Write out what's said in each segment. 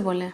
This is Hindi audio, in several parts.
बोले।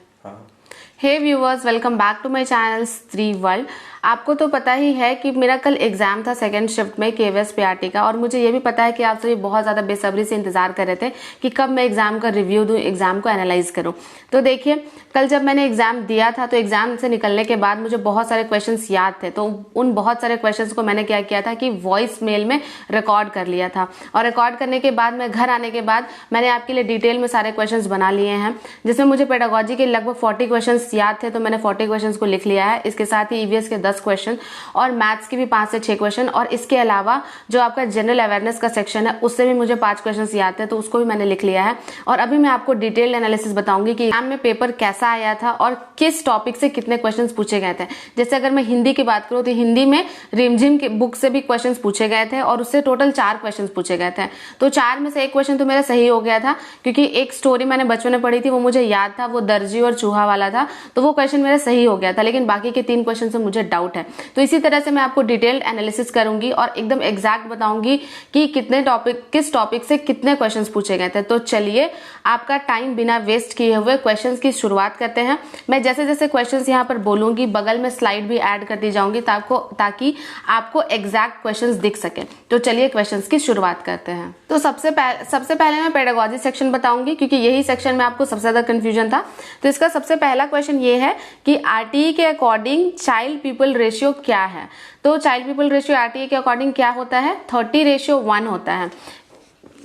Hey viewers, welcome back to my channel Stree world. आपको तो पता ही है कि मेरा कल एग्जाम था सेकंड शिफ्ट में केवीएस पीआरटी का, और मुझे ये भी पता है कि आप सभी बहुत ज़्यादा बेसब्री से इंतजार कर रहे थे कि कब मैं एग्जाम का रिव्यू दूं, एग्जाम को एनालाइज करूं। तो देखिए, कल जब मैंने एग्जाम दिया था तो एग्जाम से निकलने के बाद मुझे बहुत सारे क्वेश्चंस याद थे। तो उन बहुत सारे क्वेश्चंस को मैंने क्या किया था कि वॉइस मेल में रिकॉर्ड कर लिया था, और रिकॉर्ड करने के बाद मैं घर आने के बाद मैंने आपके लिए डिटेल में सारे क्वेश्चंस बना लिए हैं, जिसमें मुझे पेडागोजी के लगभग 40 क्वेश्चंस याद थे। तो मैंने 40 क्वेश्चंस को लिख लिया है। इसके साथ ही ईवीएस के 10 क्वेश्चन और मैथ्स की भी 5 से 6 क्वेश्चन, और इसके अलावा जो आपका जनरल अवेयरनेस का सेक्शन है उससे भी मुझे 5 क्वेश्चंस याद थे, तो उसको भी मैंने लिख लिया है। और अभी मैं आपको डिटेल एनालिसिस बताऊंगी कि एग्जाम में पेपर कैसा आया था और किस टॉपिक से कितने क्वेश्चंस पूछे गए थे। जैसे अगर मैं हिंदी की बात करूं तो हिंदी में रिमझिम की बुक से भी क्वेश्चंस पूछे गए थे, और उससे टोटल 4 क्वेश्चंस पूछे गए थे। तो 4 में से एक क्वेश्चन तो मेरा सही हो गया था, क्योंकि एक स्टोरी मैंने बचपन में पढ़ी थी, वो मुझे याद था, वो दर्जी और चूहा वाला था, तो वो क्वेश्चन मेरा सही हो गया था। लेकिन बाकी के 3 क्वेश्चन से मुझे डाउट है। तो इसी तरह से मैं आपको डिटेल्ड एनालिसिस करूंगी और एकदम एग्जैक्ट बताऊंगी कि किस टॉपिक से कितने क्वेश्चंस पूछे गए थे। तो चलिए, आपका टाइम बिना वेस्ट किए हुए क्वेश्चंस की शुरुआत करते हैं। मैं जैसे जैसे क्वेश्चंस यहाँ पर बोलूंगी बगल में स्लाइड भी ऐड करती जाऊंगी ताकि आपको एग्जैक्ट क्वेश्चंस दिख सके। तो चलिए क्वेश्चंस की शुरुआत करते हैं। तो सबसे पहले मैं पेडागोजी सेक्शन बताऊंगी, क्योंकि यही सेक्शन में आपको सबसे ज्यादा कंफ्यूजन था। तो इसका सबसे पहला क्वेश्चन ये है कि आरटीई के अकॉर्डिंग चाइल्ड पीपल रेशियो क्या है। तो चाइल्ड पीपल रेशियो आरटीई के अकॉर्डिंग क्या होता है? 30:1 होता है।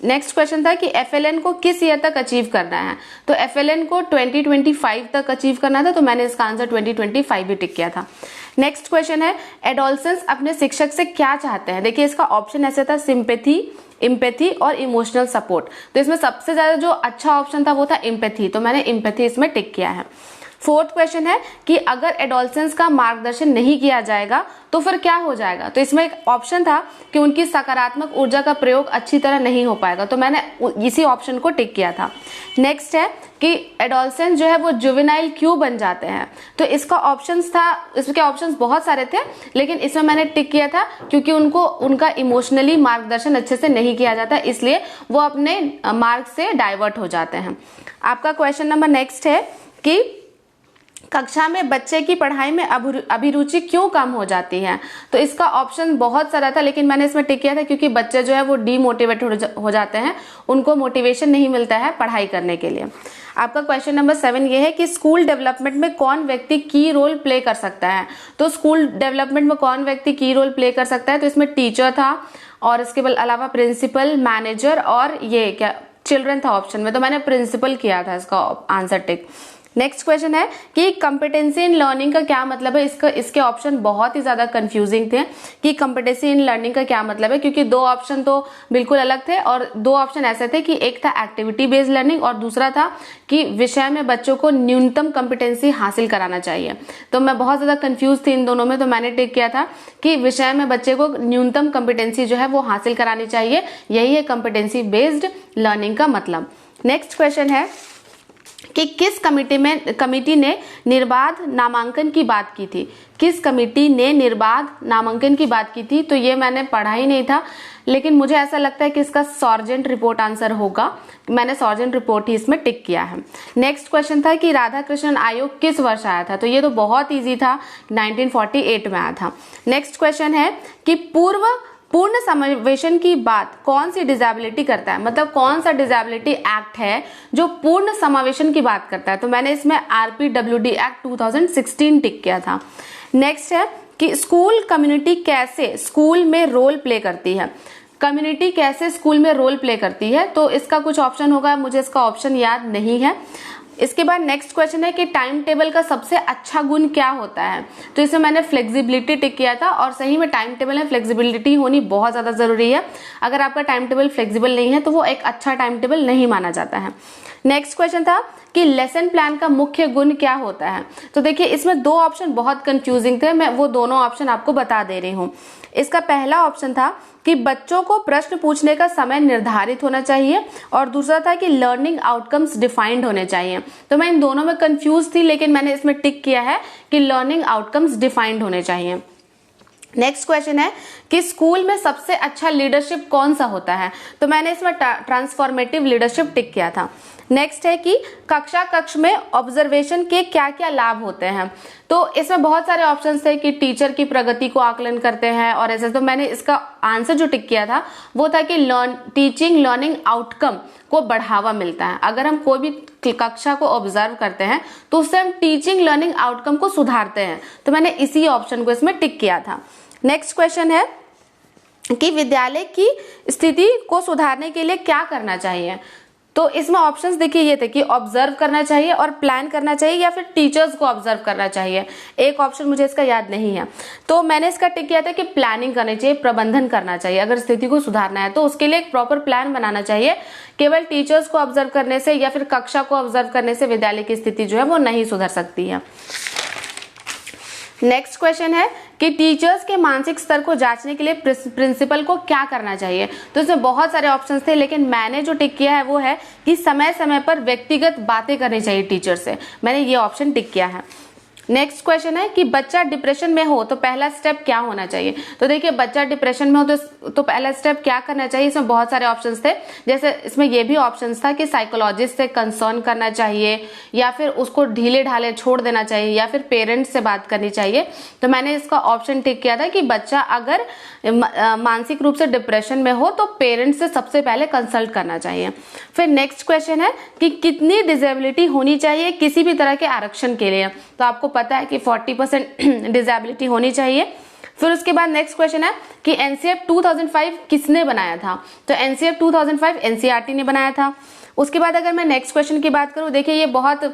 नेक्स्ट क्वेश्चन था कि एफएलएन को किस ईयर तक अचीव करना है। तो एफएलएन को 2025 तक अचीव करना था, तो मैंने इसका आंसर 2025 भी टिक किया था। नेक्स्ट क्वेश्चन है एडोलसेंस अपने शिक्षक से क्या चाहते हैं। देखिए, इसका ऑप्शन ऐसे था सिंपैथी, एम्पैथी और इमोशनल सपोर्ट। तो इसमें सबसे ज्यादा जो अच्छा ऑप्शन था वो था एम्पैथी, तो मैंने एम्पैथी इसमें टिक किया है। फोर्थ क्वेश्चन है कि अगर एडोलसेंस का मार्गदर्शन नहीं किया जाएगा तो फिर क्या हो जाएगा। तो इसमें एक ऑप्शन था कि उनकी सकारात्मक ऊर्जा का प्रयोग अच्छी तरह नहीं हो पाएगा, तो मैंने इसी ऑप्शन को टिक किया था। नेक्स्ट है कि एडोलसेंस जो है वो जुवेनाइल क्यों बन जाते हैं। तो इसका ऑप्शंस था, इसके ऑप्शंस बहुत सारे थे, लेकिन इसमें मैंने टिक किया था क्योंकि उनका इमोशनली मार्गदर्शन अच्छे से नहीं किया जाता, इसलिए वो अपने मार्ग से डाइवर्ट हो जाते हैं। आपका क्वेश्चन नंबर नेक्स्ट है कि कक्षा में बच्चे की पढ़ाई में अभिरुचि क्यों कम हो जाती है। तो इसका ऑप्शन बहुत सारा था, लेकिन मैंने इसमें टिक किया था क्योंकि बच्चे जो है वो डीमोटिवेट हो जाते हैं, उनको मोटिवेशन नहीं मिलता है पढ़ाई करने के लिए। आपका क्वेश्चन नंबर 7 ये है कि स्कूल डेवलपमेंट में कौन व्यक्ति की रोल प्ले कर सकता है। तो स्कूल डेवलपमेंट में कौन व्यक्ति की रोल प्ले कर सकता है। तो इसमें टीचर था, और इसके अलावा प्रिंसिपल, मैनेजर और ये क्या चिल्ड्रन था ऑप्शन में, तो मैंने प्रिंसिपल किया था इसका आंसर टिक। नेक्स्ट क्वेश्चन है कि कॉम्पिटेंसी इन लर्निंग का क्या मतलब है। इसके ऑप्शन बहुत ही ज्यादा कंफ्यूजिंग थे कि कॉम्पिटेंसी इन लर्निंग का क्या मतलब है, क्योंकि 2 ऑप्शन तो बिल्कुल अलग थे, और 2 ऑप्शन ऐसे थे कि एक था एक्टिविटी बेस्ड लर्निंग और दूसरा था कि विषय में बच्चों को न्यूनतम कॉम्पिटेंसी हासिल कराना चाहिए। तो मैं बहुत ज्यादा कंफ्यूज थी इन दोनों में, तो मैंने टिक किया था कि विषय में बच्चे को न्यूनतम कॉम्पिटेंसी जो है वो हासिल करानी चाहिए, यही है कॉम्पिटेंसी बेस्ड लर्निंग का मतलब। नेक्स्ट क्वेश्चन है कि किस कमिटी ने निर्बाध नामांकन की बात की थी। किस कमिटी ने निर्बाध नामांकन की बात की थी। तो ये मैंने पढ़ा ही नहीं था, लेकिन मुझे ऐसा लगता है कि इसका सार्जेंट रिपोर्ट आंसर होगा। मैंने सार्जेंट रिपोर्ट ही इसमें टिक किया है। नेक्स्ट क्वेश्चन था कि राधा कृष्णन आयोग किस वर्ष आया था। तो ये तो बहुत इजी था, 1948 में आया था। नेक्स्ट क्वेश्चन है कि पूर्ण समावेशन की बात कौन सी डिसेबिलिटी करता है, मतलब कौन सा डिसेबिलिटी एक्ट है जो पूर्ण समावेशन की बात करता है। तो मैंने इसमें आरपीडब्ल्यूडी एक्ट 2016 टिक किया था। नेक्स्ट है कि स्कूल कम्युनिटी कैसे स्कूल में रोल प्ले करती है। कम्युनिटी कैसे स्कूल में रोल प्ले करती है, तो इसका कुछ ऑप्शन होगा, मुझे इसका ऑप्शन याद नहीं है। इसके बाद नेक्स्ट क्वेश्चन है कि टाइम टेबल का सबसे अच्छा गुण क्या होता है। तो इसमें मैंने फ्लेक्सिबिलिटी टिक किया था, और सही में टाइम टेबल में फ्लेक्सिबिलिटी होनी बहुत ज्यादा जरूरी है। अगर आपका टाइम टेबल फ्लेक्सिबल नहीं है तो वो एक अच्छा टाइम टेबल नहीं माना जाता है। नेक्स्ट क्वेश्चन था कि लेसन प्लान का मुख्य गुण क्या होता है। तो देखिए, इसमें 2 ऑप्शन बहुत कंफ्यूजिंग थे, मैं वो दोनों ऑप्शन आपको बता दे रही हूँ। इसका पहला ऑप्शन था कि बच्चों को प्रश्न पूछने का समय निर्धारित होना चाहिए, और दूसरा था कि लर्निंग आउटकम्स डिफाइंड होने चाहिए। तो मैं इन दोनों में कंफ्यूज थी, लेकिन मैंने इसमें टिक किया है कि लर्निंग आउटकम्स डिफाइंड होने चाहिए। नेक्स्ट क्वेश्चन है कि स्कूल में सबसे अच्छा लीडरशिप कौन सा होता है, तो मैंने इसमें ट्रांसफॉर्मेटिव लीडरशिप टिक किया था। नेक्स्ट है कि कक्ष में ऑब्जर्वेशन के क्या क्या लाभ होते हैं, तो इसमें बहुत सारे ऑप्शंस थे कि टीचर की प्रगति को आकलन करते हैं और ऐसे, तो मैंने इसका आंसर जो टिक किया था वो था कि टीचिंग लर्निंग आउटकम को बढ़ावा मिलता है। अगर हम कोई भी कक्षा को ऑब्जर्व करते हैं तो उससे हम टीचिंग लर्निंग आउटकम को सुधारते हैं, तो मैंने इसी ऑप्शन को इसमें टिक किया था। नेक्स्ट क्वेश्चन है कि विद्यालय की स्थिति को सुधारने के लिए क्या करना चाहिए, तो इसमें ऑप्शंस देखिए ये थे कि ऑब्जर्व करना चाहिए और प्लान करना चाहिए या फिर टीचर्स को ऑब्जर्व करना चाहिए। एक ऑप्शन मुझे इसका याद नहीं है, तो मैंने इसका टिक किया था कि प्लानिंग करनी चाहिए, प्रबंधन करना चाहिए। अगर स्थिति को सुधारना है तो उसके लिए एक प्रॉपर प्लान बनाना चाहिए। केवल टीचर्स को ऑब्जर्व करने से या फिर कक्षा को ऑब्जर्व करने से विद्यालय की स्थिति जो है वो नहीं सुधर सकती है। नेक्स्ट क्वेश्चन है कि टीचर्स के मानसिक स्तर को जांचने के लिए प्रिंसिपल को क्या करना चाहिए, तो इसमें बहुत सारे ऑप्शंस थे, लेकिन मैंने जो टिक किया है वो है कि समय समय पर व्यक्तिगत बातें करनी चाहिए टीचर से, मैंने ये ऑप्शन टिक किया है। नेक्स्ट क्वेश्चन है कि बच्चा डिप्रेशन में हो तो पहला स्टेप क्या होना चाहिए, तो देखिए बच्चा डिप्रेशन में हो तो पहला स्टेप क्या करना चाहिए, इसमें बहुत सारे ऑप्शंस थे। जैसे इसमें ये भी ऑप्शंस था कि साइकोलॉजिस्ट से कंसर्न करना चाहिए या फिर उसको ढीले ढाले छोड़ देना चाहिए या फिर पेरेंट्स से बात करनी चाहिए, तो मैंने इसका ऑप्शन टिक किया था कि बच्चा अगर मानसिक रूप से डिप्रेशन में हो तो पेरेंट्स से सबसे पहले कंसल्ट करना चाहिए। फिर नेक्स्ट क्वेश्चन है कि कितनी डिसेबिलिटी होनी चाहिए किसी भी तरह के आरक्षण के लिए, तो आपको पता है कि 40% डिसेबिलिटी होनी चाहिए। फिर उसके बाद नेक्स्ट क्वेश्चन है कि एनसीएफ 2005 किसने बनाया था, तो एनसीएफ 2005 एनसीईआरटी ने बनाया था। उसके बाद अगर मैं नेक्स्ट क्वेश्चन की बात करूं, देखिए ये बहुत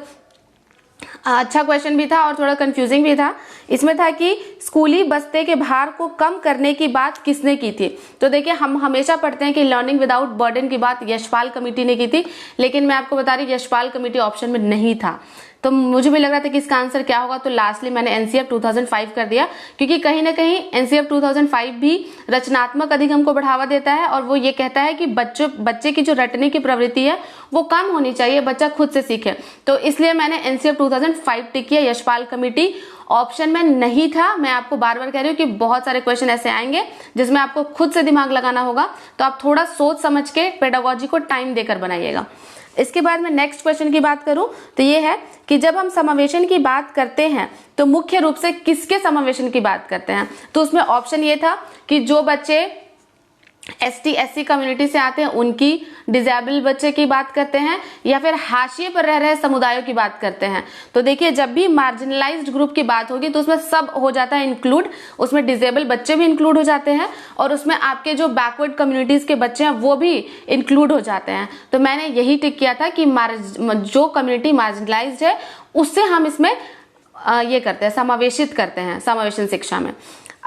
अच्छा क्वेश्चन भी था और थोड़ा कंफ्यूजिंग भी था। इसमें था कि स्कूली बस्ते के भार को कम करने की बात किसने की थी, तो देखिए हम हमेशा पढ़ते हैं कि लर्निंग विदाउट बर्डन की बात यशपाल कमेटी ने की थी, लेकिन मैं आपको बता रही यशपाल कमेटी ऑप्शन में नहीं था, तो मुझे भी लग रहा था कि इसका आंसर क्या होगा, तो लास्टली मैंने एनसीएफ 2005 कर दिया, क्योंकि कहीं ना कहीं एनसीएफ 2005 भी रचनात्मक अधिगम को बढ़ावा देता है और वो ये कहता है कि बच्चे की जो रटने की प्रवृत्ति है वो कम होनी चाहिए, बच्चा खुद से सीखे, तो इसलिए मैंने एनसीएफ 2005 टिक किया। यशपाल कमेटी ऑप्शन में नहीं था। मैं आपको बार बार कह रही हूँ कि बहुत सारे क्वेश्चन ऐसे आएंगे जिसमें आपको खुद से दिमाग लगाना होगा, तो आप थोड़ा सोच समझ के पेडागोजी को टाइम देकर बनाइएगा। इसके बाद मैं नेक्स्ट क्वेश्चन की बात करूं तो ये है कि जब हम समावेशन की बात करते हैं तो मुख्य रूप से किसके समावेशन की बात करते हैं, तो उसमें ऑप्शन ये था कि जो बच्चे एसटी एससी कम्युनिटी से आते हैं उनकी, डिजेबल बच्चे की बात करते हैं या फिर हाशिए पर रह रहे समुदायों की बात करते हैं। तो देखिए जब भी मार्जिनलाइज्ड ग्रुप की बात होगी तो उसमें सब हो जाता है इंक्लूड, उसमें डिजेबल बच्चे भी इंक्लूड हो जाते हैं और उसमें आपके जो बैकवर्ड कम्युनिटीज के बच्चे हैं वो भी इंक्लूड हो जाते हैं। तो मैंने यही टिक किया था कि जो कम्युनिटी मार्जिनलाइज्ड है उससे हम इसमें ये करते हैं, समावेशित करते हैं समावेशन शिक्षा में।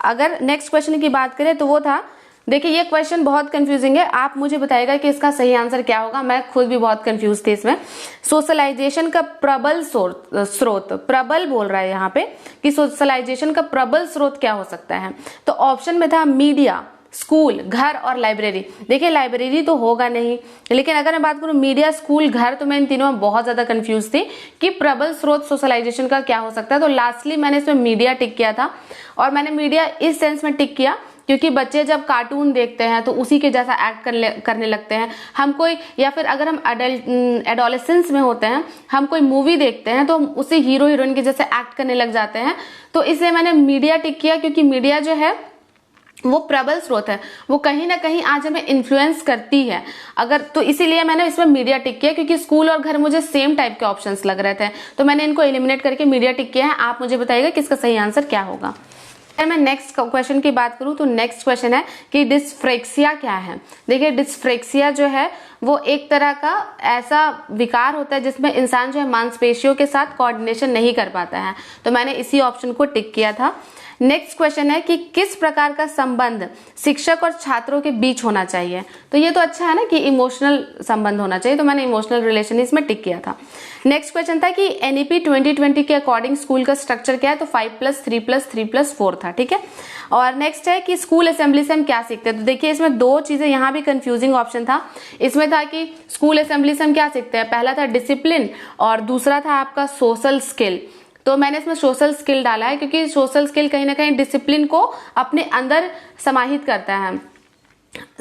अगर नेक्स्ट क्वेश्चन की बात करें तो वो था, देखिए ये क्वेश्चन बहुत कंफ्यूजिंग है, आप मुझे बताइएगा कि इसका सही आंसर क्या होगा, मैं खुद भी बहुत कंफ्यूज थी इसमें। सोशलाइजेशन का प्रबल स्रोत, प्रबल बोल रहा है यहाँ पे कि सोशलाइजेशन का प्रबल स्रोत क्या हो सकता है, तो ऑप्शन में था मीडिया, स्कूल, घर और लाइब्रेरी। देखिए लाइब्रेरी तो होगा नहीं, लेकिन अगर मैं बात करूं मीडिया, स्कूल, घर, तो मैं इन तीनों में बहुत ज्यादा कंफ्यूज थी कि प्रबल स्रोत सोशलाइजेशन का क्या हो सकता है, तो लास्टली मैंने इसमें मीडिया टिक किया था। और मैंने मीडिया इस सेंस में टिक किया क्योंकि बच्चे जब कार्टून देखते हैं तो उसी के जैसा एक्ट करने लगते हैं। हम कोई, या फिर अगर हम एडोलेसेंस में होते हैं, हम कोई मूवी देखते हैं तो हम उसी हीरो हीरोइन के जैसे एक्ट करने लग जाते हैं, तो इसलिए मैंने मीडिया टिक किया क्योंकि मीडिया जो है वो प्रबल स्रोत है, वो कहीं ना कहीं आज हमें इन्फ्लुएंस करती है। अगर तो इसीलिए मैंने इसमें मीडिया टिक किया, क्योंकि स्कूल और घर मुझे सेम टाइप के ऑप्शंस लग रहे थे, तो मैंने इनको एलिमिनेट करके मीडिया टिक किया है। आप मुझे बताइएगा कि इसका सही आंसर क्या होगा। अगर मैं नेक्स्ट क्वेश्चन की बात करूं तो नेक्स्ट क्वेश्चन है कि डिस्फ्रेक्सिया क्या है। देखिए डिस्फ्रेक्सिया जो है वो एक तरह का ऐसा विकार होता है जिसमें इंसान जो है मांसपेशियों के साथ कोऑर्डिनेशन नहीं कर पाता है, तो मैंने इसी ऑप्शन को टिक किया था। नेक्स्ट क्वेश्चन है कि किस प्रकार का संबंध शिक्षक और छात्रों के बीच होना चाहिए, तो ये तो अच्छा है ना कि इमोशनल संबंध होना चाहिए, तो मैंने इमोशनल रिलेशन इसमें टिक किया था। नेक्स्ट क्वेश्चन था कि एनईपी 2020 के अकॉर्डिंग स्कूल का स्ट्रक्चर क्या है, तो 5+3+3+4 था, ठीक है। और नेक्स्ट है कि स्कूल असेंबली से हम क्या सीखते हैं, तो देखिए इसमें दो चीजें, यहाँ भी कंफ्यूजिंग ऑप्शन था। इसमें था कि स्कूल असेंबली से हम क्या सीखते हैं, पहला था डिसिप्लिन और दूसरा था आपका सोशल स्किल। तो मैंने इसमें सोशल स्किल डाला है, क्योंकि सोशल स्किल कहीं ना कहीं डिसिप्लिन को अपने अंदर समाहित करता है।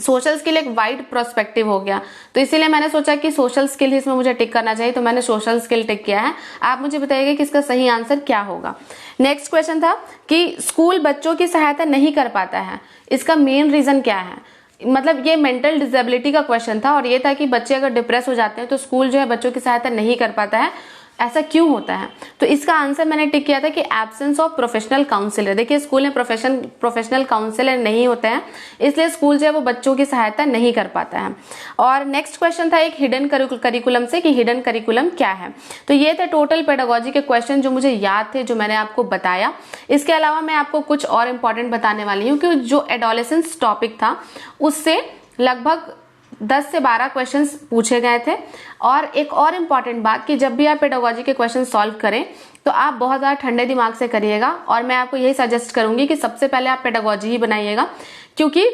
सोशल स्किल एक वाइड प्रोस्पेक्टिव हो गया, तो इसीलिए मैंने सोचा कि सोशल स्किल ही इसमें मुझे टिक करना चाहिए, तो मैंने सोशल स्किल टिक किया है। आप मुझे बताइएगा कि इसका सही आंसर क्या होगा। नेक्स्ट क्वेश्चन था कि स्कूल बच्चों की सहायता नहीं कर पाता है, इसका मेन रीजन क्या है। मतलब ये मेंटल डिसेबिलिटी का क्वेश्चन था, और ये था कि बच्चे अगर डिप्रेस हो जाते हैं तो स्कूल जो है बच्चों की सहायता नहीं कर पाता है, ऐसा क्यों होता है। तो इसका आंसर मैंने टिक किया था कि एब्सेंस ऑफ प्रोफेशनल काउंसलर। देखिए स्कूल में प्रोफेशनल काउंसलर नहीं होते हैं, इसलिए स्कूल जो है वो बच्चों की सहायता नहीं कर पाता है। और नेक्स्ट क्वेश्चन था एक हिडन करिकुलम से, कि हिडन करिकुलम क्या है। तो ये थे टोटल पेडागोजी के क्वेश्चन जो मुझे याद थे, जो मैंने आपको बताया। इसके अलावा मैं आपको कुछ और इंपॉर्टेंट बताने वाली हूँ कि जो एडोलेसेंस टॉपिक था उससे लगभग 10 से 12 क्वेश्चंस पूछे गए थे। और एक और इम्पॉर्टेंट बात कि जब भी आप पेडागोजी के क्वेश्चन सॉल्व करें तो आप बहुत ज़्यादा ठंडे दिमाग से करिएगा, और मैं आपको यही सजेस्ट करूंगी कि सबसे पहले आप पेडागोजी ही बनाइएगा, क्योंकि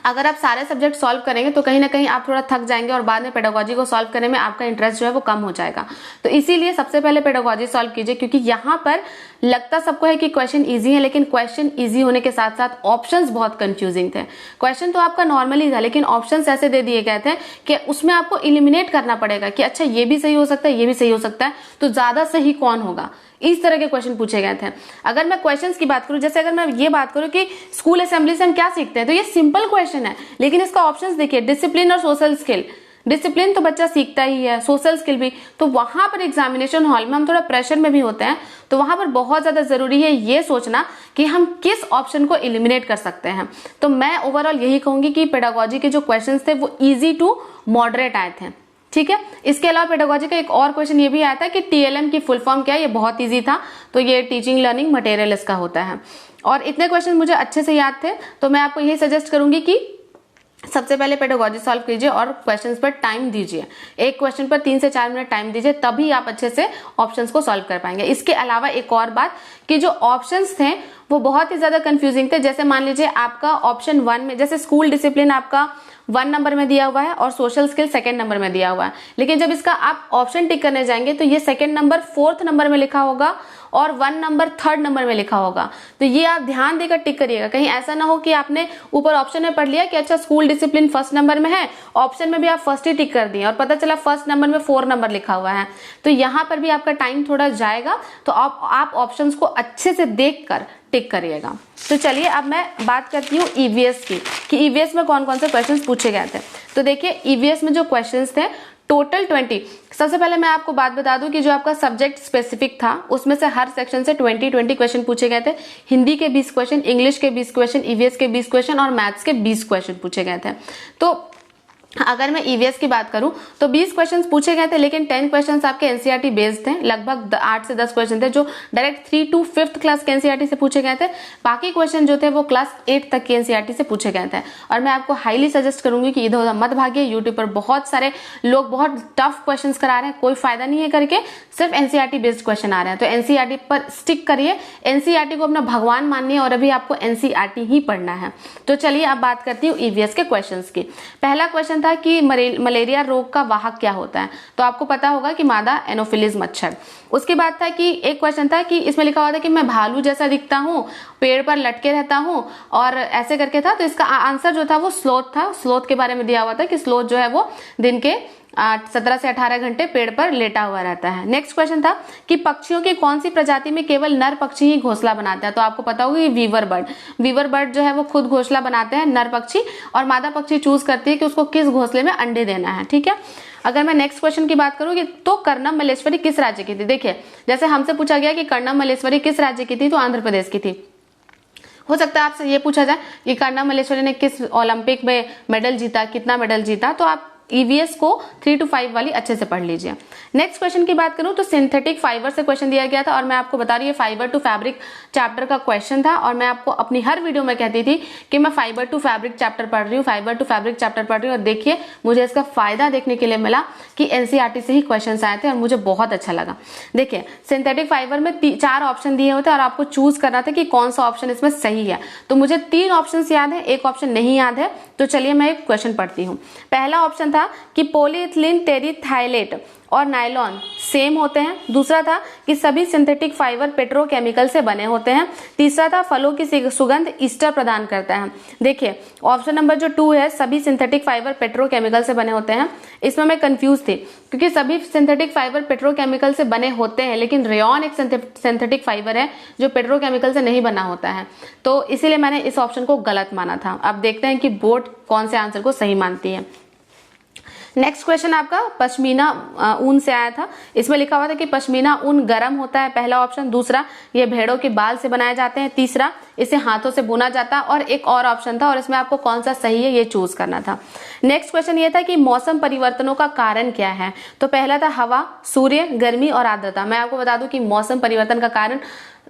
अगर आप सारे सब्जेक्ट सॉल्व करेंगे तो कहीं ना कहीं आप थोड़ा थक जाएंगे और बाद में पेडागोजी को सॉल्व करने में आपका इंटरेस्ट जो है वो कम हो जाएगा। तो इसीलिए सबसे पहले पेडागोजी सॉल्व कीजिए, क्योंकि यहाँ पर लगता सबको है कि क्वेश्चन इजी है, लेकिन क्वेश्चन इजी होने के साथ साथ ऑप्शंस बहुत कंफ्यूजिंग थे। क्वेश्चन तो आपका नॉर्मली था, लेकिन ऑप्शंस ऐसे दे दिए गए थे कि उसमें आपको इलिमिनेट करना पड़ेगा कि अच्छा ये भी सही हो सकता है, ये भी सही हो सकता है, तो ज्यादा सही कौन होगा। इस तरह के क्वेश्चन पूछे गए थे। अगर मैं क्वेश्चंस की बात करूं, जैसे अगर मैं ये बात करूं कि स्कूल असेंबली से हम क्या सीखते हैं, तो ये सिंपल क्वेश्चन है, लेकिन इसका ऑप्शंस देखिए, डिसिप्लिन और सोशल स्किल। डिसिप्लिन तो बच्चा सीखता ही है, सोशल स्किल भी। तो वहां पर एग्जामिनेशन हॉल में हम थोड़ा प्रेशर में भी होते हैं, तो वहां पर बहुत ज्यादा जरूरी है ये सोचना कि हम किस ऑप्शन को एलिमिनेट कर सकते हैं। तो मैं ओवरऑल यही कहूंगी कि पेडागोजी के जो क्वेश्चन थे वो इजी टू मॉडरेट आए थे, ठीक है। इसके अलावा पेडागोजी का एक और क्वेश्चन ये भी आया था कि टीएलएम की फुल फॉर्म क्या है, ये बहुत इजी था। तो ये टीचिंग लर्निंग मटेरियल इसका होता है। और इतने क्वेश्चन मुझे अच्छे से याद थे, तो मैं आपको यही सजेस्ट करूंगी कि सबसे पहले पेडागोजी सॉल्व कीजिए और क्वेश्चंस पर टाइम दीजिए। एक क्वेश्चन पर 3 से 4 मिनट टाइम दीजिए, तभी आप अच्छे से ऑप्शंस को सॉल्व कर पाएंगे। इसके अलावा एक और बात कि जो ऑप्शंस थे वो बहुत ही ज्यादा कंफ्यूजिंग थे। जैसे मान लीजिए आपका ऑप्शन 1 में, जैसे स्कूल डिसिप्लिन आपका 1 नंबर में दिया हुआ है और सोशल स्किल 2nd नंबर में दिया हुआ है, लेकिन जब इसका आप ऑप्शन टिक करने जाएंगे तो ये 2nd नंबर 4th नंबर में लिखा होगा और 1 नंबर 3rd नंबर में लिखा होगा। तो ये आप ध्यान देकर टिक करिएगा, कहीं ऐसा ना हो कि आपने ऊपर ऑप्शन में पढ़ लिया कि अच्छा स्कूल डिसिप्लिन 1st नंबर में है, ऑप्शन में भी आप 1st ही टिक कर दिए और पता चला 1st नंबर में 4 नंबर लिखा हुआ है। तो यहाँ पर भी आपका टाइम थोड़ा जाएगा, तो आप ऑप्शंस को अच्छे से देख कर टिक करिएगा। तो चलिए अब मैं बात करती हूँ ईवीएस की, कि ईवीएस में कौन कौन से क्वेश्चंस पूछे गए थे। तो देखिए ईवीएस में जो क्वेश्चंस थे टोटल 20। सबसे पहले मैं आपको बात बता दूं कि जो आपका सब्जेक्ट स्पेसिफिक था उसमें से हर सेक्शन से 20 क्वेश्चन पूछे गए थे। हिंदी के 20 क्वेश्चन, इंग्लिश के 20 क्वेश्चन, ईवीएस के 20 क्वेश्चन और मैथ्स के 20 क्वेश्चन पूछे गए थे। तो अगर मैं ईवीएस की बात करूं तो 20 क्वेश्चंस पूछे गए थे, लेकिन 10 क्वेश्चंस आपके एनसीईआरटी बेस्ड थे। लगभग 8 से 10 क्वेश्चन थे जो डायरेक्ट 3 to 5th क्लास के एनसीईआरटी से पूछे गए थे। बाकी क्वेश्चन जो थे वो क्लास 8 तक के एनसीईआरटी से पूछे गए थे। और मैं आपको हाईली सजेस्ट करूंगी कि इधर उधर मत भागिए, यूट्यूब पर बहुत सारे लोग बहुत टफ क्वेश्चन करा रहे हैं, कोई फायदा नहीं है करके, सिर्फ एनसीईआरटी बेस्ड क्वेश्चन आ रहे हैं। तो एनसीईआरटी पर स्टिक करिए, एनसीईआरटी को अपना भगवान मानिए और अभी आपको एनसीईआरटी ही पढ़ना है। तो चलिए अब बात करती हूँ ईवीएस के क्वेश्चन की। पहला क्वेश्चन था कि मलेरिया रोग का वाहक क्या होता है, तो आपको पता होगा कि मादा एनोफिलीज मच्छर। उसके बाद था कि एक क्वेश्चन था कि इसमें लिखा हुआ था कि मैं भालू जैसा दिखता हूँ, पेड़ पर लटके रहता हूँ और ऐसे करके था। तो इसका आंसर जो था वो स्लोथ था। स्लोथ के बारे में दिया हुआ था कि स्लोथ जो है वो दिन के 17 से 18 घंटे पेड़ पर लेटा हुआ रहता है। नेक्स्ट क्वेश्चन था कि पक्षियों की कौन सी प्रजाति में केवल नर पक्षी ही घोंसला बनाता है, तो आपको पता होगा कि वीवर बर्ड जो है वो खुद घोंसला बनाते हैं नर पक्षी, और मादा पक्षी चूज करती है कि उसको किस घोंसले में अंडे देना है, ठीक है। अगर मैं नेक्स्ट क्वेश्चन की बात करूँ तो कर्णम मल्लेश्वरी किस राज्य की थी। देखिए जैसे हमसे पूछा गया कि कर्णम मल्लेश्वरी किस राज्य की थी, तो आंध्र प्रदेश की थी। हो सकता है आपसे ये पूछा जाए कि कर्णम मल्लेश्वरी ने किस ओलंपिक में मेडल जीता, कितना मेडल जीता, तो आप ईवीएस को 3 to 5 वाली अच्छे से पढ़ लीजिए। नेक्स्ट क्वेश्चन की बात करूं तो सिंथेटिक फाइबर से क्वेश्चन दिया गया था, और मैं आपको बता रही हूँ फाइबर टू फैब्रिक चैप्टर का क्वेश्चन था। और मैं आपको अपनी हर वीडियो में कहती थी कि मैं फाइबर टू फैब्रिक चैप्टर पढ़ रही हूँ, फाइबर टू फैब्रिक चैप्टर पढ़ रही हूँ। और देखिए मुझे इसका फायदा देखने के लिए मिला कि एनसीईआरटी से ही क्वेश्चन आए थे और मुझे बहुत अच्छा लगा। देखिए सिंथेटिक फाइबर में 4 ऑप्शन दिए होते हैं और आपको चूज करना था कि कौन सा ऑप्शन इसमें सही है। तो मुझे 3 ऑप्शन याद है, एक ऑप्शन नहीं याद है। तो चलिए मैं एक क्वेश्चन पढ़ती हूँ। पहला ऑप्शन था था कि पॉलीइथिलीन टेरिथाइलेट और नायलॉन सेम होते हैं। दूसरा था कि सभी सिंथेटिक फाइबर पेट्रोकेमिकल से बने होते हैं। तीसरा था फलों की सुगंध ईस्टर प्रदान करता है। देखिए ऑप्शन नंबर जो 2 है, सभी सिंथेटिक फाइबर पेट्रोकेमिकल से बने होते हैं, इसमें मैं कंफ्यूज थी क्योंकि सभी सिंथेटिक फाइबर पेट्रोकेमिकल से बने होते हैं, लेकिन रेयॉन एक सिंथेटिक फाइबर है जो पेट्रोकेमिकल से नहीं बना होता है, तो इसीलिए मैंने इस ऑप्शन को गलत माना था। अब देखते हैं कि बोर्ड कौन से आंसर को सही मानती है। नेक्स्ट क्वेश्चन आपका पश्मीना ऊन से आया था। इसमें लिखा हुआ था कि पश्मीना ऊन गर्म होता है, पहला ऑप्शन। दूसरा, ये भेड़ों के बाल से बनाए जाते हैं। तीसरा, इसे हाथों से बुना जाता है। और एक और ऑप्शन था और इसमें आपको कौन सा सही है ये चूज करना था। नेक्स्ट क्वेश्चन ये था कि मौसम परिवर्तनों का कारण क्या है। तो पहला था हवा, सूर्य, गर्मी और आर्द्रता। मैं आपको बता दूं कि मौसम परिवर्तन का कारण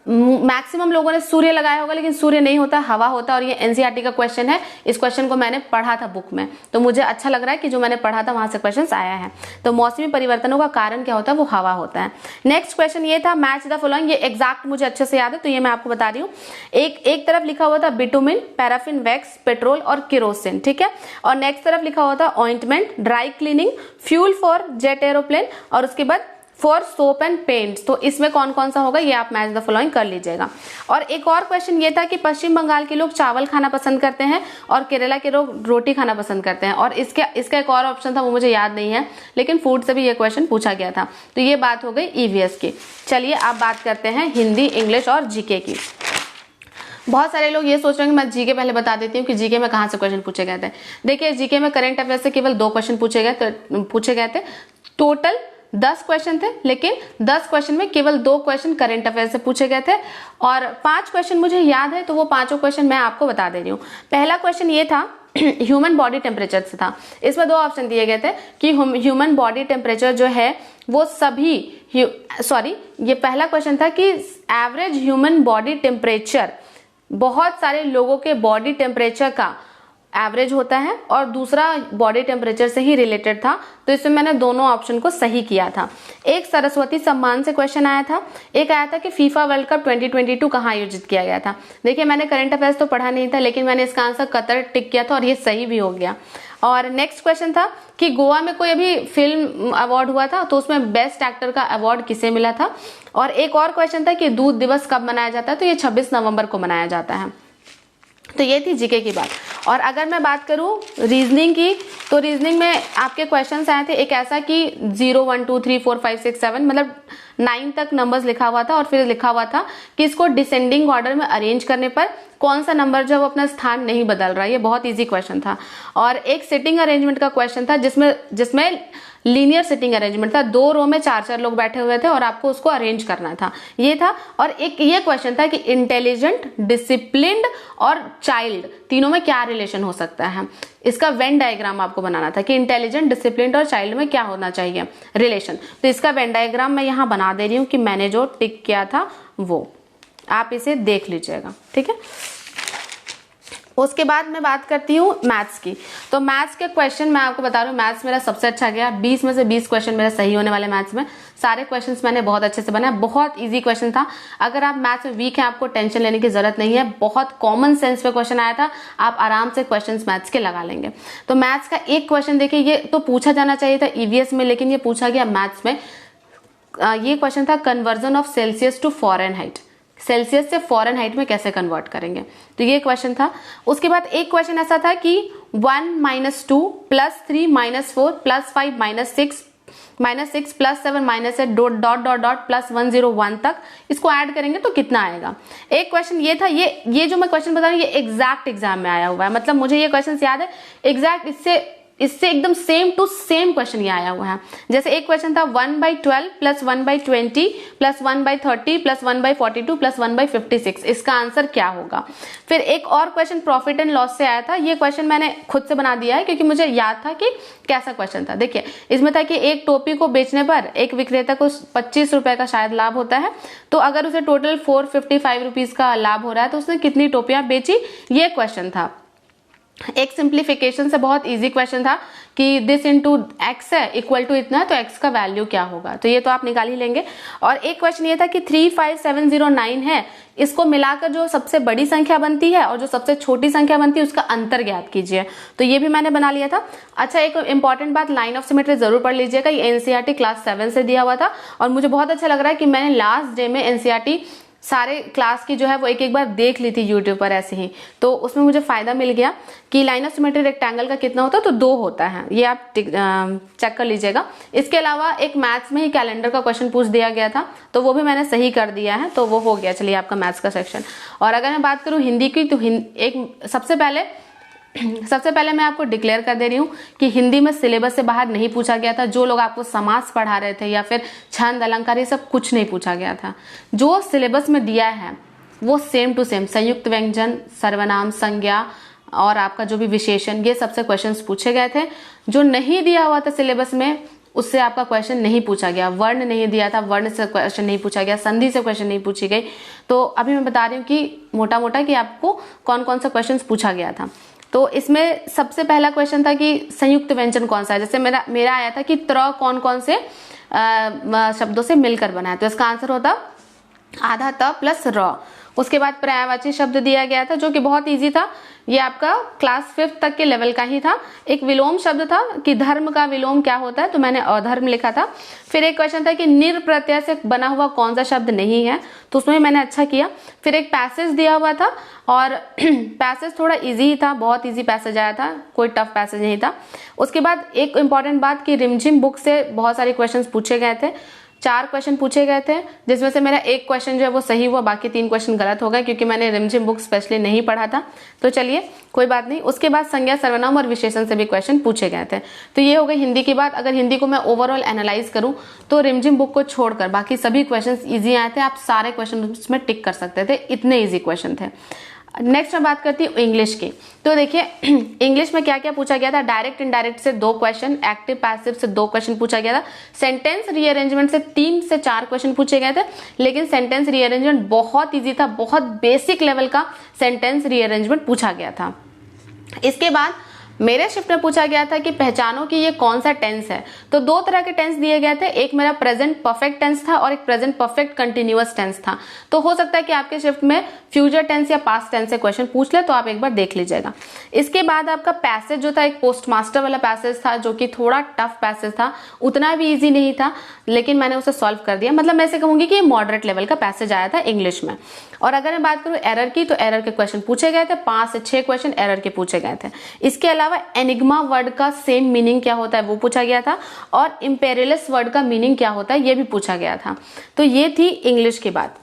मैक्सिमम लोगों ने सूर्य लगाया होगा, लेकिन सूर्य नहीं होता, हवा होता है। और ये एनसीईआरटी का क्वेश्चन है, इस क्वेश्चन को मैंने पढ़ा था बुक में, तो मुझे अच्छा लग रहा है कि जो मैंने पढ़ा था वहां से क्वेश्चन आया है। तो मौसमी परिवर्तनों का कारण क्या होता है, वो हवा होता है। नेक्स्ट क्वेश्चन ये था मैच द फॉलोइंग। ये एग्जैक्ट मुझे अच्छे से याद है, तो ये मैं आपको बता रही हूँ। एक तरफ लिखा हुआ था बिटुमिन, पैराफिन, वैक्स, पेट्रोल और केरोसिन, ठीक है। और नेक्स्ट तरफ लिखा हुआ था ointment, dry cleaning, fuel for jet aeroplane और उसके बाद फॉर सोप एंड पेंट्स। तो इसमें कौन कौन सा होगा ये आप मैच द फॉलोइंग कर लीजिएगा। और एक और क्वेश्चन ये था कि पश्चिम बंगाल के लोग चावल खाना पसंद करते हैं और केरला के लोग रोटी खाना पसंद करते हैं। और इसका एक और ऑप्शन था, वो मुझे याद नहीं है, लेकिन फूड से भी ये क्वेश्चन पूछा गया था। तो ये बात हो गई ईवीएस की। चलिए अब बात करते हैं हिंदी, इंग्लिश और जीके की। बहुत सारे लोग ये सोच रहे हैं कि मैं जीके पहले बता देती हूँ कि जीके में कहाँ से क्वेश्चन पूछे गए थे। देखिए जीके में करंट अफेयर से केवल 2 क्वेश्चन पूछे गए थे। टोटल 10 क्वेश्चन थे, लेकिन 10 क्वेश्चन में केवल 2 क्वेश्चन करंट अफेयर से पूछे गए थे और 5 क्वेश्चन मुझे याद है, तो वो 5 क्वेश्चन मैं आपको बता दे रही हूँ। पहला क्वेश्चन ये था ह्यूमन बॉडी टेम्परेचर से था। इसमें 2 ऑप्शन दिए गए थे कि ह्यूमन बॉडी टेम्परेचर जो है वो सभी ये पहला क्वेश्चन था कि एवरेज ह्यूमन बॉडी टेम्परेचर बहुत सारे लोगों के बॉडी टेम्परेचर का एवरेज होता है और दूसरा बॉडी टेम्परेचर से ही रिलेटेड था। तो इसमें मैंने दोनों ऑप्शन को सही किया था। एक सरस्वती सम्मान से क्वेश्चन आया था, एक आया था कि फीफा वर्ल्ड कप 2022 कहाँ आयोजित किया गया था। देखिए मैंने करंट अफेयर्स तो पढ़ा नहीं था, लेकिन मैंने इसका आंसर कतर टिक किया था और ये सही भी हो गया। और नेक्स्ट क्वेश्चन था कि गोवा में कोई अभी फिल्म अवार्ड हुआ था, तो उसमें बेस्ट एक्टर का अवार्ड किसे मिला था। और एक और क्वेश्चन था कि दूध दिवस कब मनाया जाता है, तो ये 26 नवंबर को मनाया जाता है। तो ये थी जीके की बात। और अगर मैं बात करूं रीजनिंग की, तो रीजनिंग में आपके क्वेश्चंस आए थे। एक ऐसा कि 0 1 2 3 4 5 6 7 मतलब 9 तक नंबर्स लिखा हुआ था और फिर लिखा हुआ था कि इसको डिसेंडिंग ऑर्डर में अरेंज करने पर कौन सा नंबर जो है वो अपना स्थान नहीं बदल रहा है। ये बहुत इजी क्वेश्चन था। और एक सिटिंग अरेंजमेंट का क्वेश्चन था जिसमें लीनियर सिटिंग अरेंजमेंट था। 2 रो में 4 लोग बैठे हुए थे और आपको उसको अरेंज करना था, ये था। और एक ये क्वेश्चन था कि इंटेलिजेंट, डिसिप्लिन्ड और चाइल्ड तीनों में क्या रिलेशन हो सकता है। इसका वेन डायग्राम आपको बनाना था कि इंटेलिजेंट, डिसिप्लिन्ड और चाइल्ड में क्या होना चाहिए रिलेशन। तो इसका वेन डायग्राम मैं यहाँ बना दे रही हूँ कि मैंने जो टिक किया था वो आप इसे देख लीजिएगा, ठीक है। उसके बाद मैं बात करती हूँ मैथ्स की। तो मैथ्स के क्वेश्चन मैं आपको बता रही हूँ, मैथ्स मेरा सबसे अच्छा गया। 20 में से 20 क्वेश्चन मेरे सही होने वाले मैथ्स में। सारे क्वेश्चंस मैंने बहुत अच्छे से बनाया, बहुत इजी क्वेश्चन था। अगर आप मैथ्स में वीक हैं, आपको टेंशन लेने की जरूरत नहीं है। बहुत कॉमन सेंस पे क्वेश्चन आया था, आप आराम से क्वेश्चंस मैथ्स के लगा लेंगे। तो मैथ्स का एक क्वेश्चन देखिए, ये तो पूछा जाना चाहिए था ईवीएस में, लेकिन ये पूछा गया मैथ्स में। ये क्वेश्चन था conversion of Celsius to Fahrenheit. Celsius से फॉरेनहाइट में कैसे कन्वर्ट करेंगे, तो ये क्वेश्चन था। उसके बाद एक क्वेश्चन ऐसा था कि 1 - 2 + 3 - 4 + 5 - 6 + 7 - 8 डॉट +101 तक इसको ऐड करेंगे तो कितना आएगा। एक क्वेश्चन ये था, ये जो मैं क्वेश्चन बता रही हूँ ये एग्जैक्ट एग्जाम में आया हुआ है, मतलब मुझे ये क्वेश्चन याद है एग्जैक्ट, इससे एकदम सेम टू सेम क्वेश्चन ये आया हुआ है। जैसे एक क्वेश्चन था 1/12 + 1/20 + 1/30 + 1/42 + 1/56, इसका आंसर क्या होगा। फिर एक और क्वेश्चन प्रॉफिट एंड लॉस से आया था। ये क्वेश्चन मैंने खुद से बना दिया है क्योंकि मुझे याद था कि कैसा क्वेश्चन था। देखिए इसमें था कि एक टोपी को बेचने पर एक विक्रेता को 25 रुपए का शायद लाभ होता है, तो अगर उसे टोटल 455 रुपीज का लाभ हो रहा है तो उसने कितनी टोपियां बेची, ये क्वेश्चन था। एक सिंप्लीफिकेशन से बहुत इजी क्वेश्चन था कि दिस इंटू एक्स है इक्वल टू इतना, तो एक्स का वैल्यू क्या होगा, तो ये तो आप निकाल ही लेंगे। और एक क्वेश्चन ये था कि 35709 है, इसको मिलाकर जो सबसे बड़ी संख्या बनती है और जो सबसे छोटी संख्या बनती है उसका अंतर ज्ञात कीजिए, तो ये भी मैंने बना लिया था। अच्छा, एक इंपॉर्टेंट बात, लाइन ऑफ सिमेट्री जरूर पढ़ लीजिएगा, ये एनसीईआरटी क्लास 7 से दिया हुआ था और मुझे बहुत अच्छा लग रहा है कि मैंने लास्ट डे में एनसीईआरटी सारे क्लास की जो है वो एक एक बार देख ली थी यूट्यूब पर ऐसे ही, तो उसमें मुझे फायदा मिल गया कि लाइन ऑफ सिमेट्री रेक्टेंगल का कितना होता है, तो 2 होता है, ये आप चेक कर लीजिएगा। इसके अलावा एक मैथ्स में ही कैलेंडर का क्वेश्चन पूछ दिया गया था, तो वो भी मैंने सही कर दिया है, तो वो हो गया चलिए आपका मैथ्स का सेक्शन। और अगर मैं बात करूँ हिंदी की, तो एक सबसे पहले मैं आपको डिक्लेयर कर दे रही हूँ कि हिंदी में सिलेबस से बाहर नहीं पूछा गया था। जो लोग आपको समास पढ़ा रहे थे या फिर छंद अलंकार, ये सब कुछ नहीं पूछा गया था। जो सिलेबस में दिया है वो सेम टू सेम संयुक्त व्यंजन, सर्वनाम, संज्ञा और आपका जो भी विशेषण, ये सबसे क्वेश्चंस पूछे गए थे। जो नहीं दिया हुआ था सिलेबस में उससे आपका क्वेश्चन नहीं पूछा गया, वर्ण नहीं दिया था, वर्ण से क्वेश्चन नहीं पूछा गया, संधि से क्वेश्चन नहीं पूछी गई। तो अभी मैं बता रही हूँ कि मोटा मोटा कि आपको कौन कौन सा क्वेश्चन पूछा गया था। तो इसमें सबसे पहला क्वेश्चन था कि संयुक्त व्यंजन कौन सा है। जैसे मेरा आया था कि त्र कौन कौन से शब्दों से मिलकर बना है, तो इसका आंसर होता आधा त प्लस र। उसके बाद पर्यायवाची शब्द दिया गया था जो कि बहुत इजी था, ये आपका क्लास 5 तक के लेवल का ही था। एक विलोम शब्द था कि धर्म का विलोम क्या होता है, तो मैंने अधर्म लिखा था। फिर एक क्वेश्चन था कि निर प्रत्यय से बना हुआ कौन सा शब्द नहीं है, तो उसमें मैंने अच्छा किया। फिर एक पैसेज दिया हुआ था और पैसेज थोड़ा इजी ही था, बहुत इजी पैसेज आया था, कोई टफ पैसेज नहीं था। उसके बाद एक इंपॉर्टेंट बात कि रिमझिम बुक से बहुत सारे क्वेश्चन पूछे गए थे, 4 क्वेश्चन पूछे गए थे, जिसमें से मेरा एक क्वेश्चन जो है वो सही हुआ, बाकी 3 क्वेश्चन गलत हो गए क्योंकि मैंने रिमझिम बुक स्पेशली नहीं पढ़ा था। तो चलिए कोई बात नहीं। उसके बाद संज्ञा, सर्वनाम और विशेषण से भी क्वेश्चन पूछे गए थे। तो ये हो गई हिंदी की बात। अगर हिंदी को मैं ओवरऑल एनालाइज करूं तो रिमझिम बुक को छोड़कर बाकी सभी क्वेश्चन ईजी आए थे, आप सारे क्वेश्चन उसमें टिक कर सकते थे, इतने ईजी क्वेश्चन थे। नेक्स्ट मैं बात करती हूँ इंग्लिश की। तो देखिए इंग्लिश में क्या क्या पूछा गया था, डायरेक्ट इनडायरेक्ट से 2 क्वेश्चन, एक्टिव पैसिव से 2 क्वेश्चन पूछा गया था, सेंटेंस रीअरेंजमेंट से 3 से 4 क्वेश्चन पूछे गए थे। लेकिन सेंटेंस रीअरेंजमेंट बहुत इजी था, बहुत बेसिक लेवल का सेंटेंस रीअरेंजमेंट पूछा गया था। इसके बाद मेरे शिफ्ट में पूछा गया था कि पहचानो कि ये कौन सा टेंस है। तो 2 तरह के टेंस दिए गए थे, एक मेरा प्रेजेंट परफेक्ट टेंस था और एक प्रेजेंट परफेक्ट कंटिन्यूअस टेंस था। तो हो सकता है कि आपके शिफ्ट में फ्यूचर टेंस या पास्ट टेंस से क्वेश्चन पूछ ले, तो आप एक बार देख लीजिएगा। इसके बाद आपका पैसेज जो था एक पोस्टमास्टर वाला पैसेज था जो कि थोड़ा टफ पैसेज था, उतना भी ईजी नहीं था, लेकिन मैंने उसे सॉल्व कर दिया। मतलब मैं ऐसे कहूंगी कि मॉडरेट लेवल का पैसेज आया था इंग्लिश में। और अगर मैं बात करूं एरर की, तो एरर के क्वेश्चन पूछे गए थे, 5 से 6 क्वेश्चन एरर के पूछे गए थे। इसके अलावा एनिग्मा वर्ड का सेम मीनिंग क्या होता है वो पूछा गया था, और इंपेरियलिस वर्ड का मीनिंग क्या होता है ये भी पूछा गया था। तो ये थी इंग्लिश की बात।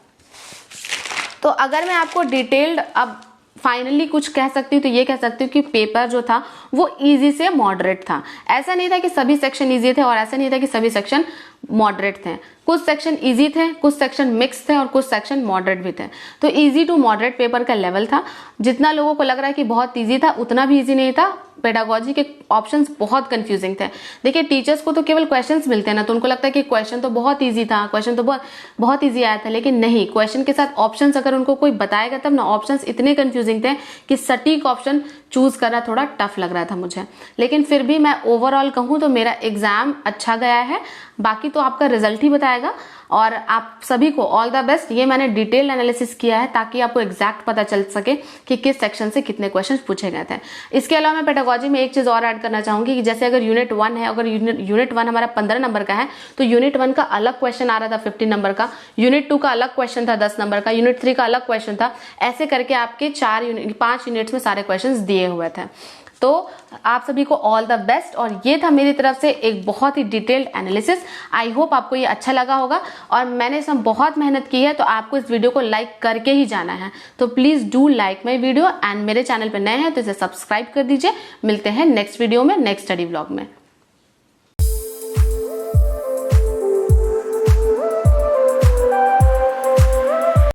तो अगर मैं आपको डिटेल्ड अब फाइनली कुछ कह सकती हूँ तो ये कह सकती हूँ कि पेपर जो था वो इजी से मॉडरेट था। ऐसा नहीं था कि सभी सेक्शन इजी थे और ऐसा नहीं था कि सभी सेक्शन मॉडरेट थे। कुछ सेक्शन इजी थे, कुछ सेक्शन मिक्स थे और कुछ सेक्शन मॉडरेट भी थे। तो इजी टू मॉडरेट पेपर का लेवल था। जितना लोगों को लग रहा है कि बहुत इजी था, उतना भी इजी नहीं था। पेडागोजी के ऑप्शंस बहुत कंफ्यूजिंग थे। देखिए टीचर्स को तो केवल क्वेश्चंस मिलते हैं ना, तो उनको लगता है कि क्वेश्चन तो बहुत इजी था, क्वेश्चन तो बहुत इजी आया था, लेकिन नहीं, क्वेश्चन के साथ ऑप्शंस अगर उनको कोई बताएगा तब ना। ऑप्शंस इतने कंफ्यूजिंग थे कि सटीक ऑप्शन चूज करना थोड़ा टफ लग रहा था मुझे। लेकिन फिर भी मैं ओवरऑल कहूँ तो मेरा एग्जाम अच्छा गया है, बाकी तो आपका रिजल्ट ही बताएगा। और आप सभी को ऑल द बेस्ट। ये मैंने डिटेल एनालिसिस किया है ताकि आपको एग्जैक्ट पता चल सके कि किस सेक्शन से कितने क्वेश्चंस पूछे गए थे। इसके अलावा मैं पेडागोजी में एक चीज और ऐड करना चाहूंगी कि जैसे अगर यूनिट 1 है, अगर यूनिट 1 हमारा 15 नंबर का है, तो यूनिट 1 का अलग क्वेश्चन आ रहा था 15 नंबर का, यूनिट 2 का अलग क्वेश्चन था 10 नंबर का, यूनिट 3 का अलग क्वेश्चन था। ऐसे करके आपके 5 यूनिट्स में सारे क्वेश्चन दिए हुए थे। तो आप सभी को ऑल द बेस्ट। और ये था मेरी तरफ से एक बहुत ही डिटेल्ड एनालिसिस। आई होप आपको ये अच्छा लगा होगा और मैंने इसमें बहुत मेहनत की है, तो आपको इस वीडियो को लाइक करके ही जाना है। तो please do like my video and मेरे चैनल पर नए हैं तो इसे सब्सक्राइब कर दीजिए। मिलते हैं नेक्स्ट वीडियो में, नेक्स्ट स्टडी व्लॉग में।